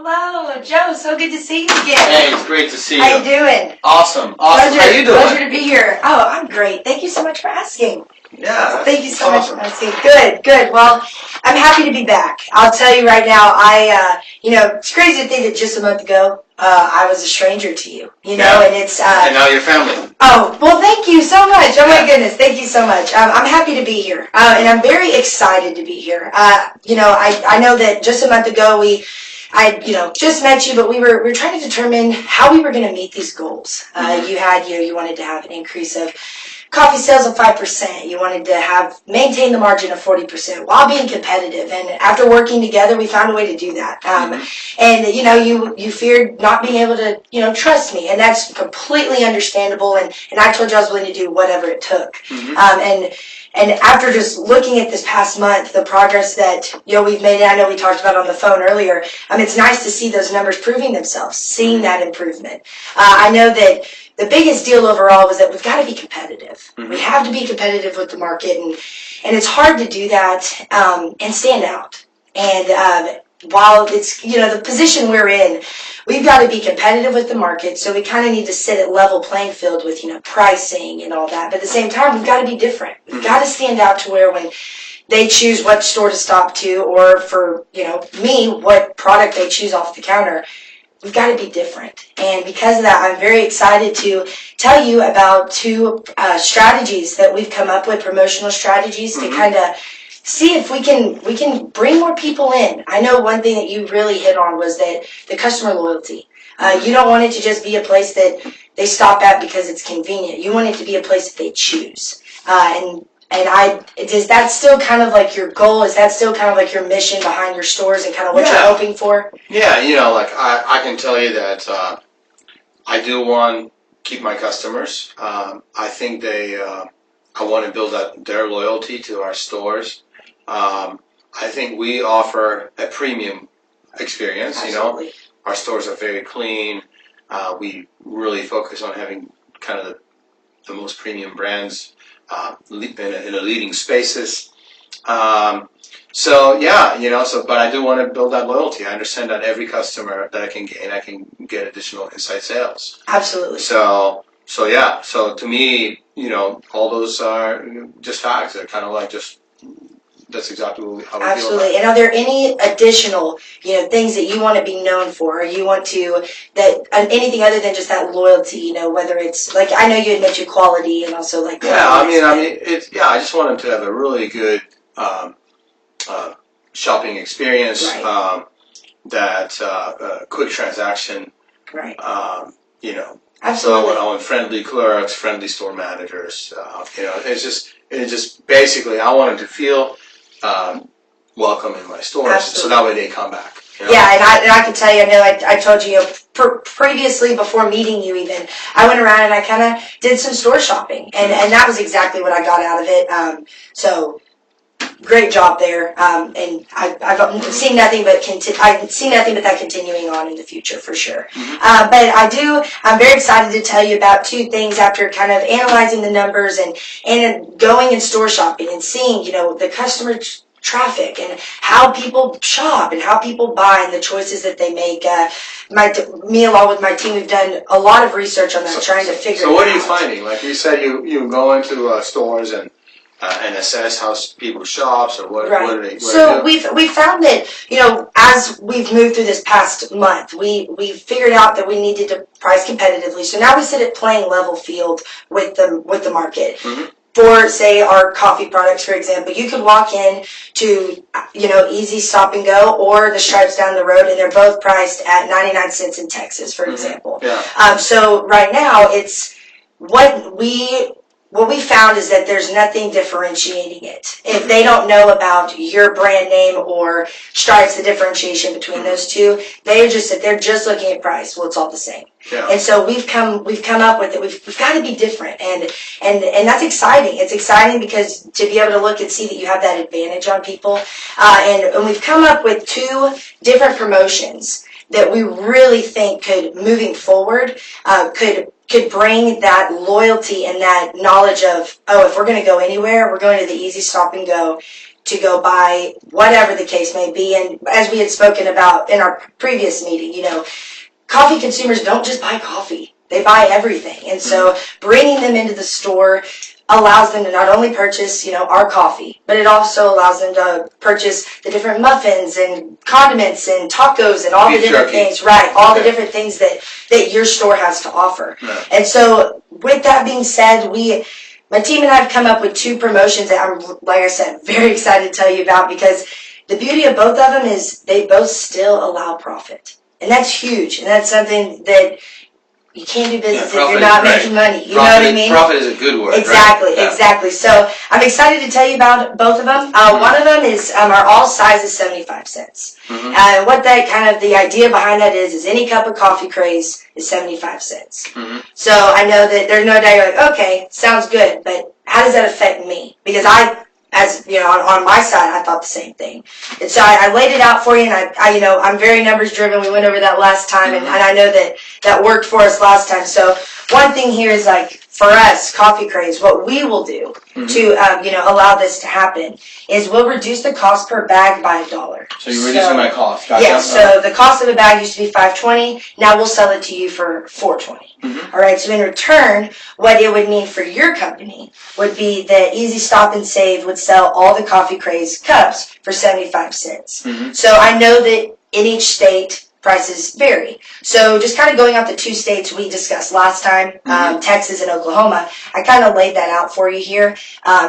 Hello, Joe. So good to see you again. Hey, it's great to see you. How you doing? Awesome. Pleasure, How you doing? Pleasure to be here. Oh, I'm great. Thank you so much for asking. Yeah. Thank you so awesome. much for asking. Good. Well, I'm happy to be back. I'll tell you right now, it's crazy to think that just a month ago, I was a stranger to you, and it's... and now you're family. Oh, well, thank you so much. Oh, my goodness. Thank you so much. I'm happy to be here, and I'm very excited to be here. I know that just a month ago, I just met you, but we were trying to determine how we were going to meet these goals. You wanted to have an increase of coffee sales of 5%. You wanted to maintain the margin of 40% while being competitive. And after working together, we found a way to do that. And you feared not being able to trust me, and that's completely understandable. And I told you I was willing to do whatever it took. And after just looking at this past month, the progress that we've made, and I know we talked about on the phone earlier, it's nice to see those numbers proving themselves, seeing that improvement. I know that the biggest deal overall was that we've got to be competitive. We have to be competitive with the market, and it's hard to do that and stand out. And while it's the position we're in, we've got to be competitive with the market, so we kind of need to sit at level playing field with pricing and all that. But at the same time, we've got to be different. We've got to stand out to where when they choose what store to stop to, or for me, what product they choose off the counter, we've got to be different. And because of that, I'm very excited to tell you about two strategies that we've come up with, promotional strategies to kind of see if we can bring more people in. I know one thing that you really hit on was that the customer loyalty. You don't want it to just be a place that they stop at because it's convenient. You want it to be a place that they choose. Is that still kind of like your goal? Is that still kind of like your mission behind your stores and kind of what you're hoping for? Yeah, I can tell you that I do want to keep my customers. I think I want to build up their loyalty to our stores. I think we offer a premium experience. Absolutely. Our stores are very clean. We really focus on having kind of the most premium brands in a leading spaces. But I do want to build that loyalty. I understand that every customer that I can gain, I can get additional inside sales. Absolutely. So to me, all those are just facts. They're kind of like that's exactly how we feel about it. And are there any additional, things that you want to be known for, or you want to, anything other than just that loyalty, whether it's, like, I know you admit to quality and also, like... I just want them to have a really good shopping experience, right. Quick transaction, right. Absolutely. So I want friendly clerks, friendly store managers. It's just basically I want them to feel welcome in my stores, Absolutely. So that way they come back. Yeah, and I can tell you, I know, like I told you, previously before meeting you even, I went around and I kind of did some store shopping, and that was exactly what I got out of it. So great job there, and I've seen nothing but that continuing on in the future for sure. But I'm very excited to tell you about two things after kind of analyzing the numbers and going and store shopping and seeing the customer traffic and how people shop and how people buy and the choices that they make. Me along with my team, we've done a lot of research on that, trying to figure it out. So what are you finding? Like you said, you go into stores and assess how people shop, or what do they do? So we've found that, as we've moved through this past month, we figured out that we needed to price competitively. So now we sit at playing level field with the market. For, say, our coffee products, for example, you could walk in to, Easy Stop and Go or the Stripes down the road, and they're both priced at 99 cents in Texas, for example. Yeah. So right now, it's what we found is that there's nothing differentiating it. If they don't know about your brand name or Stripes, the differentiation between those two, they're just looking at price. Well, it's all the same. Yeah. And so we've come up with it. We've got to be different, and that's exciting. It's exciting because to be able to look and see that you have that advantage on people, and we've come up with two different promotions that we really think could, moving forward, could bring that loyalty and that knowledge of, if we're going to go anywhere, we're going to the Easy Stop and Go. to go buy whatever the case may be. And as we had spoken about in our previous meeting, coffee consumers don't just buy coffee. They buy everything. And so bringing them into the store allows them to not only purchase, our coffee, but it also allows them to purchase the different muffins and condiments and tacos and all the different things, right? All the different things that your store has to offer. Yeah. And so with that being said, my team and I have come up with 2 promotions that I'm, like I said, very excited to tell you about, because the beauty of both of them is they both still allow profit. And that's huge. And that's something that you can't do business if you're not making money. You know what I mean? Profit is a good word. Exactly, right? exactly. So I'm excited to tell you about both of them. One of them is our all sizes 75 cents. What that kind of the idea behind that is any cup of coffee craze is 75 cents. So I know that there's no doubt you're like, okay, sounds good, but how does that affect me? Because on my side, I thought the same thing. And so I laid it out for you, and I'm very numbers driven. We went over that last time, and I know that worked for us last time. So one thing here is like, for us, Coffee Craze, what we will do to, allow this to happen is we'll reduce the cost per bag by $1. So you're reducing my cost. Gotcha. Yeah, so the cost of a bag used to be $5.20. Now we'll sell it to you for $4.20. All right, so in return, what it would mean for your company would be that Easy Stop and Save would sell all the Coffee Craze cups for 75 cents. So I know that in each state, prices vary. So just kind of going out the 2 states we discussed last time, Texas and Oklahoma, I kind of laid that out for you here,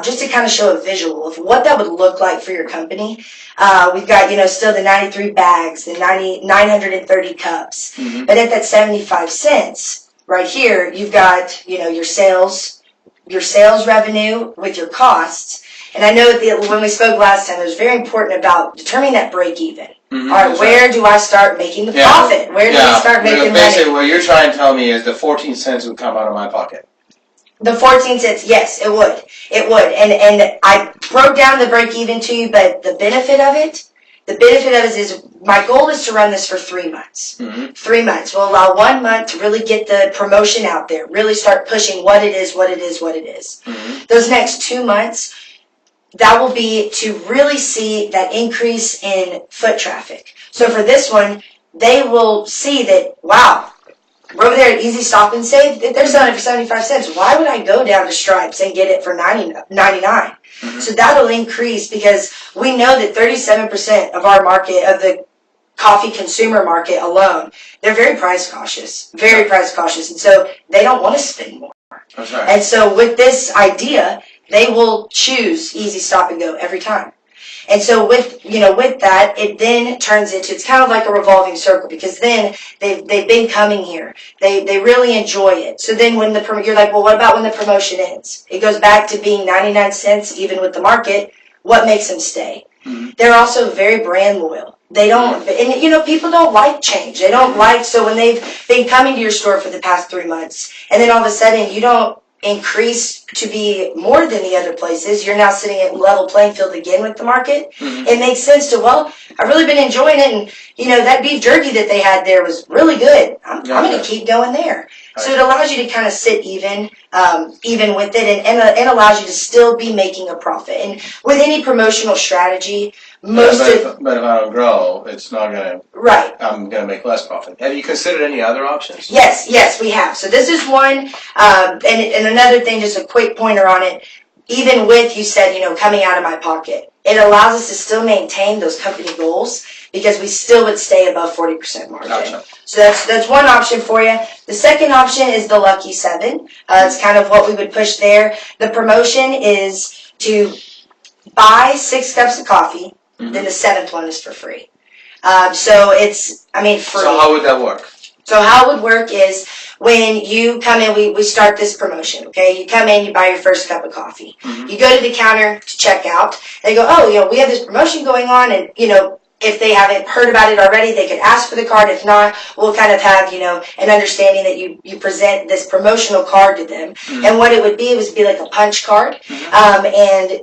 just to kind of show a visual of what that would look like for your company. We've got, still the 93 bags, the 930 cups, but at that 75 cents right here, you've got, your sales revenue with your costs. And I know when we spoke last time, it was very important about determining that break even. All right, where do I start making the profit? Where do I start making money? Basically, what you're trying to tell me is the 14 cents would come out of my pocket. The 14 cents, yes, it would. It would. And I broke down the break even to you, but the benefit of it is my goal is to run this for 3 months. 3 months. We'll allow 1 month to really get the promotion out there, really start pushing what it is. Those next 2 months, that will be to really see that increase in foot traffic. So for this one, they will see that, wow, we're over there at Easy Stop and Save, they're selling it for 75 cents. Why would I go down to Stripes and get it for $99? So that'll increase, because we know that 37% of our market, of the coffee consumer market alone, they're very price cautious. And so they don't want to spend more. That's right. And so with this idea, they will choose Easy Stop and Go every time. And so with that, it then turns into, it's kind of like a revolving circle, because then they've been coming here. They really enjoy it. So then when you're like, well, what about when the promotion ends? It goes back to being 99 cents, even with the market. What makes them stay? They're also very brand loyal. They don't, and people don't like change. They don't like, so when they've been coming to your store for the past 3 months, and then all of a sudden you don't increase to be more than the other places, you're now sitting at level playing field again with the market. It makes sense to, well, I've really been enjoying it, and that beef jerky that they had there was really good. I'm going to keep going there. So it allows you to kind of sit even with it, and allows you to still be making a profit. And with any promotional strategy, but if I don't grow, it's not going to. Right. I'm going to make less profit. Have you considered any other options? Yes, we have. So this is one, and another thing, just a quick pointer on it. Even with, you said, coming out of my pocket, it allows us to still maintain those company goals, because we still would stay above 40% margin. Gotcha. So that's one option for you. The second option is the Lucky 7. It's kind of what we would push there. The promotion is to buy 6 cups of coffee, then the 7th one is for free. So it's, free. So how would that work? So how it would work is, when you come in, we start this promotion, okay? You come in, you buy your first cup of coffee. You go to the counter to check out. They go, oh, we have this promotion going on, and, if they haven't heard about it already, they could ask for the card. If not, we'll kind of have, an understanding that you present this promotional card to them. And what it would be like a punch card. And,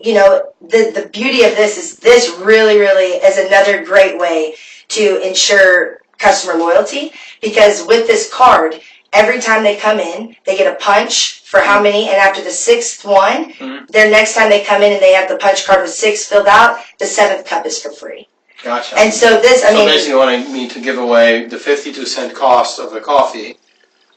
the beauty of this is, this really, really is another great way to ensure customer loyalty, because with this card, every time they come in, they get a punch for how many, and after the 6th one, their next time they come in and they have the punch card with 6 filled out, the 7th cup is for free. Gotcha. And so this, I mean, basically, you wanted me to give away the 52-cent cost of the coffee,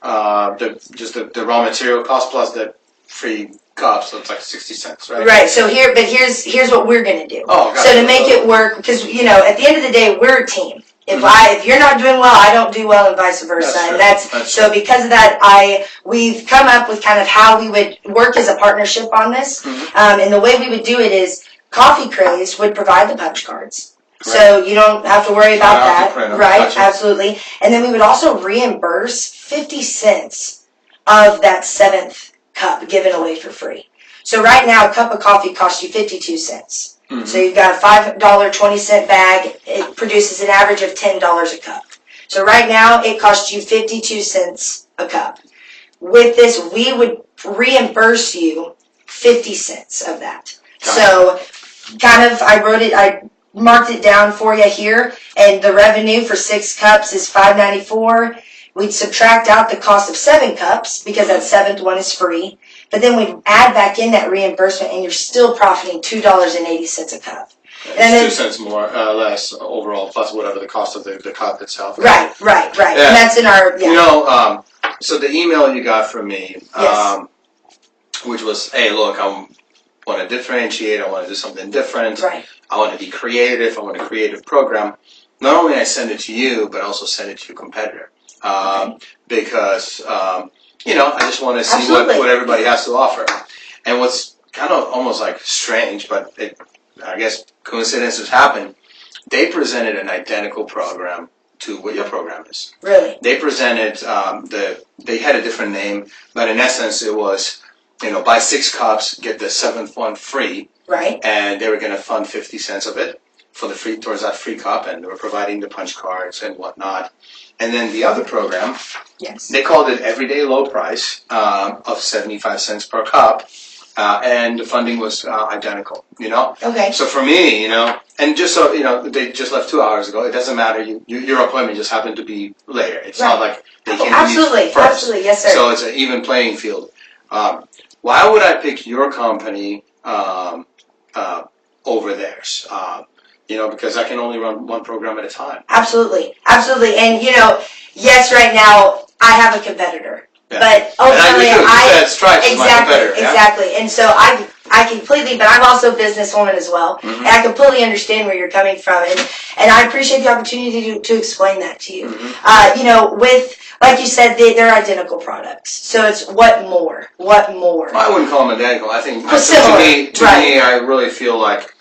the raw material cost plus the free cup, so it's like 60 cents, right? Right. So here's what we're gonna do. Oh, gotcha. So to make it work, because at the end of the day, we're a team. If you're not doing well, I don't do well, and vice versa. That's so because of that, we've come up with kind of how we would work as a partnership on this. And the way we would do it is Coffee Crazed would provide the punch cards. Right. So you don't have to worry about that. Right, gotcha. Absolutely. And then we would also reimburse 50 cents of that 7th cup given away for free. So right now, a cup of coffee costs you 52 cents. So you've got a $5.20 bag. It produces an average of $10 a cup. So right now, it costs you 52 cents a cup. With this, we would reimburse you 50 cents of that. So kind of, I marked it down for you here, and the revenue for 6 cups is $5.94. We'd subtract out the cost of 7 cups because that 7th one is free. But then we'd add back in that reimbursement, and you're still profiting $2.80 a cup. And 2 cents more, less overall, plus whatever the cost of the cup itself. Right. Yeah. And that's in our, so the email you got from me, yes. Which was, hey, look, I want to differentiate, I want to do something different. Right. I want to be creative, I want a creative program. Not only I send it to you, but also send it to your competitor. Because, I just want to see what everybody has to offer. And what's kind of almost like strange, but I guess coincidences happen, they presented an identical program to what your program is. Really? They presented, they had a different name, but in essence it was, buy 6 cups, get the 7th one free. Right. And they were going to fund 50 cents of it towards that free cup, and they were providing the punch cards and whatnot. And then the other program, yes, they called it everyday low price of 75 cents per cup, and the funding was identical, Okay. So for me, and just so, they just left 2 hours ago, it doesn't matter, your appointment just happened to be later. It's not like they came to you first. Absolutely, yes sir. So it's an even playing field. Why would I pick your company over theirs? Because I can only run one program at a time. Absolutely. And yes, right now I have a competitor, but ultimately exactly. And so I completely, but I'm also a businesswoman as well, and I completely understand where you're coming from, and I appreciate the opportunity to explain that to you. With, like you said, they're identical products, so it's what more? Well, I wouldn't call them identical. I think similar. To me, I really feel like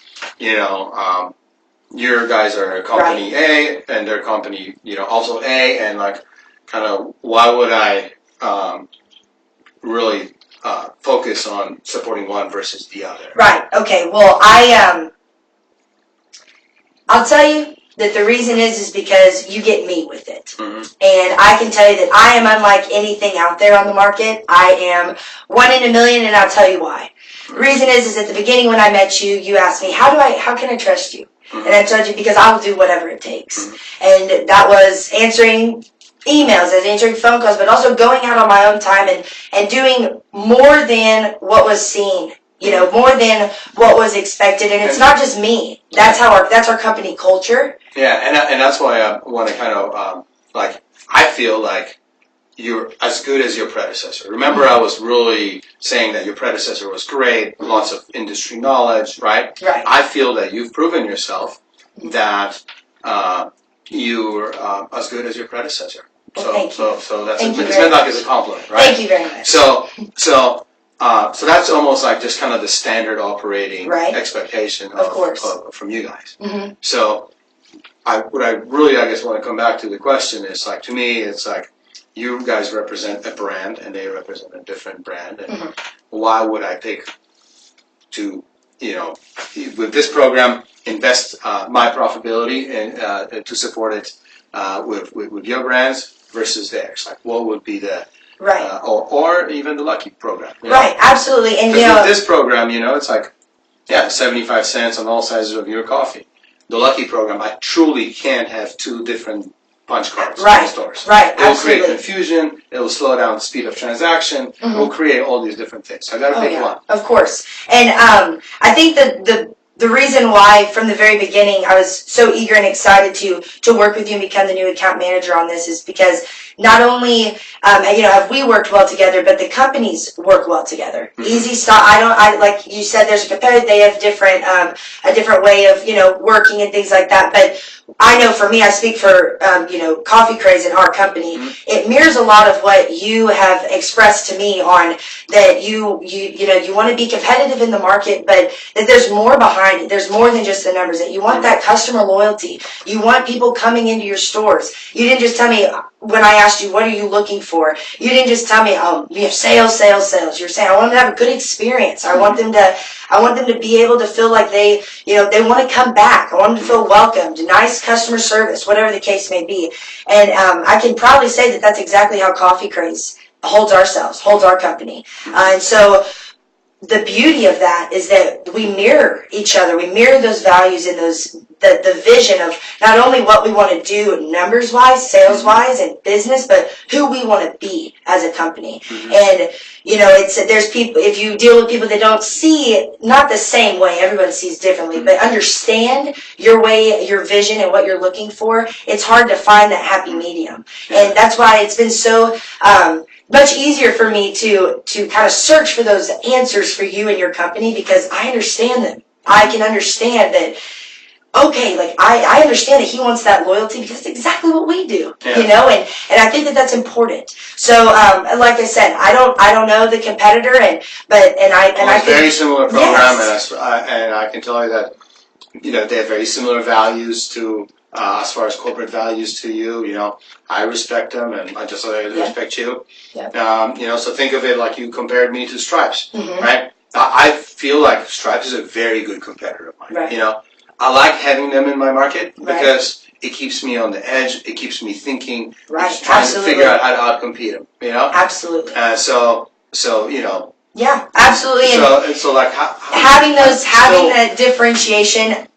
your guys are company A, and their company, also A, and like, kind of, why would I really focus on supporting one versus the other? Right. Okay. Well, I'll tell you that the reason is because you get me with it, and I can tell you that I am unlike anything out there on the market. I am 1 in a million, and I'll tell you why. The reason is at the beginning when I met you, you asked me, how can I trust you? And I told you, because I will do whatever it takes. And that was answering emails, answering phone calls, but also going out on my own time and doing more than what was seen, more than what was expected. And it's not just me. That's our company culture. Yeah, and that's why I want to kind of, I feel like you're as good as your predecessor. Remember, I was really saying that your predecessor was great, lots of industry knowledge, right? Right. I feel that you've proven yourself that you're as good as your predecessor. Well, so that's it's meant like as a compliment, right? Thank you very much. So that's almost like just kind of the standard operating expectation from you guys. So what I really, I guess, want to come back to the question is, like, to me, it's like, you guys represent a brand and they represent a different brand, and why would I pick to, with this program, invest my profitability and to support it with your brands versus theirs? Like, what would be the or even the Lucky program? Right, absolutely. And with this program, it's like 75 cents on all sizes of your coffee. The Lucky program, I truly can't have 2 different punch cards in Right, stores. right, It will create absolutely. confusion. It will slow down the speed of transaction. It will create all these different things. So I got to pick one. Of course. And I think that the reason why from the very beginning I was so eager and excited to work with you and become the new account manager on this is because not only have we worked well together, but the companies work well together. Easy Stop. I like you said, there's a competitor. They have different a different way of working and things like that. But I know for me, I speak for Coffee Craze and our company. It mirrors a lot of what you have expressed to me on that you want to be competitive in the market, but that there's more behind it. There's more than just the numbers. That you want that customer loyalty. You want people coming into your stores. You didn't just tell me when I asked you, what are you looking for? You didn't just tell me, oh, we have sales. You're saying, I want them to have a good experience. I want them to be able to feel like they want to come back. I want them to feel welcomed, nice customer service, whatever the case may be. And I can proudly say that that's exactly how Coffee Craze holds our company. And so the beauty of that is that we mirror each other. We mirror those values and the vision of not only what we want to do numbers-wise, sales-wise, and business, but who we want to be as a company. And there's people. If you deal with people that don't see it, not the same way, everybody sees differently, but understand your way, your vision, and what you're looking for. It's hard to find that happy medium, and that's why it's been so much easier for me to kind of search for those answers for you and your company because I understand them. I can understand that. Okay, like I understand that he wants that loyalty because it's exactly what we do, and I think that that's important. So, like I said, I don't know the competitor, I think very similar program, yes. and I can tell you that they have very similar values to as far as corporate values to you. I respect them, and I just respect you. Yeah. So think of it like you compared me to Stripes, right? I feel like Stripes is a very good competitor of mine. Right. I like having them in my market because it keeps me on the edge. It keeps me thinking. Right. Just trying Absolutely. to figure out how to outcompete them. Absolutely. So Yeah, absolutely. So like having that differentiation.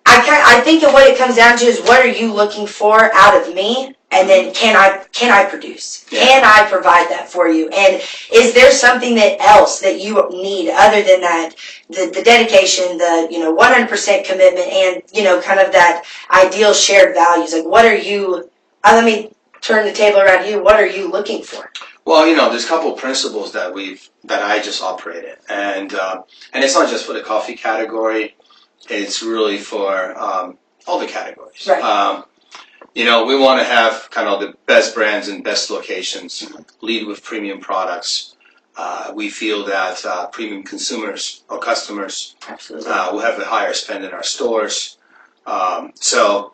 I think that what it comes down to is what are you looking for out of me, and then can I produce? Yeah. Can I provide that for you? And is there something else that you need other than that? The dedication, the 100% commitment, and kind of that ideal shared values. Like what are you? Let me turn the table around you. What are you looking for? Well, there's a couple of principles that I just operate in, and it's not just for the coffee category. It's really for all the categories. Right. We want to have kind of the best brands and best locations, lead with premium products. We feel that premium consumers or customers will have a higher spend in our stores. So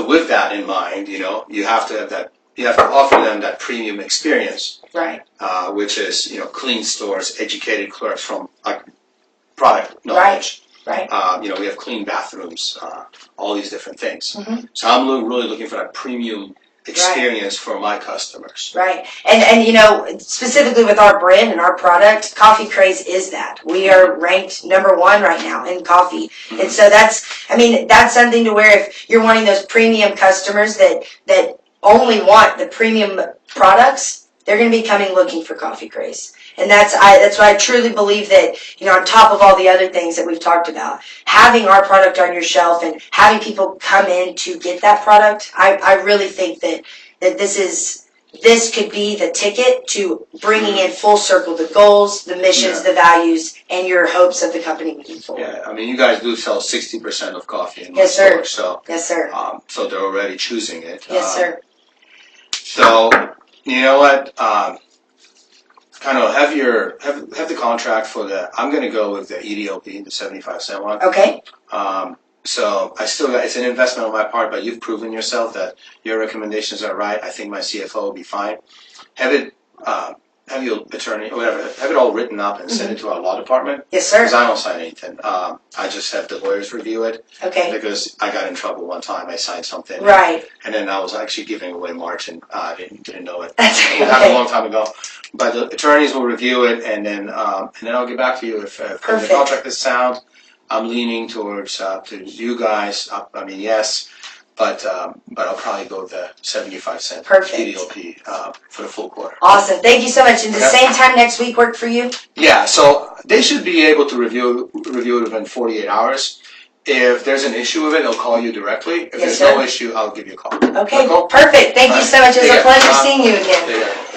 with that in mind, you have to have that. You have to offer them that premium experience, right? Which is clean stores, educated clerks from product knowledge. Right. We have clean bathrooms, all these different things. So I'm really looking for that premium experience for my customers. Right. And specifically with our brand and our product, Coffee Craze is that. We are ranked number 1 right now in coffee. And so that's something to where if you're wanting those premium customers that only want the premium products, they're going to be coming looking for Coffee Craze. And that's why I truly believe that, on top of all the other things that we've talked about, having our product on your shelf and having people come in to get that product, I really think that this could be the ticket to bringing in full circle the goals, the missions, the values, and your hopes of the company moving forward. Yeah, you guys do sell 60% of coffee in my yes, sir. store, so yes, sir. So they're already choosing it. Yes, sir. So you know what? Kind of have the contract for the. I'm going to go with the EDLP, the 75-cent one. Okay. So I still got. It's an investment on my part, but you've proven yourself that your recommendations are right. I think my CFO will be fine. Have your attorney or whatever. Have it all written up and send it to our law department. Yes, sir. Because I don't sign anything. I just have the lawyers review it. Okay. Because I got in trouble one time. I signed something. Right. And then I was actually giving away margin. I didn't know it. That's It happened a long time ago. But the attorneys will review it, and then I'll get back to you if the contract is sound. I'm leaning towards to you guys. Yes, but I'll probably go with the 75-cent Perfect. EDLP for the full quarter. Awesome. Thank you so much. And the same time next week work for you? Yeah, so they should be able to review it within 48 hours. If there's an issue with it, they'll call you directly. If Yes, there's no sir. issue, I'll give you a call. Okay, Cool? perfect. Thank you so much. It was a Take care. pleasure seeing you again. Take care.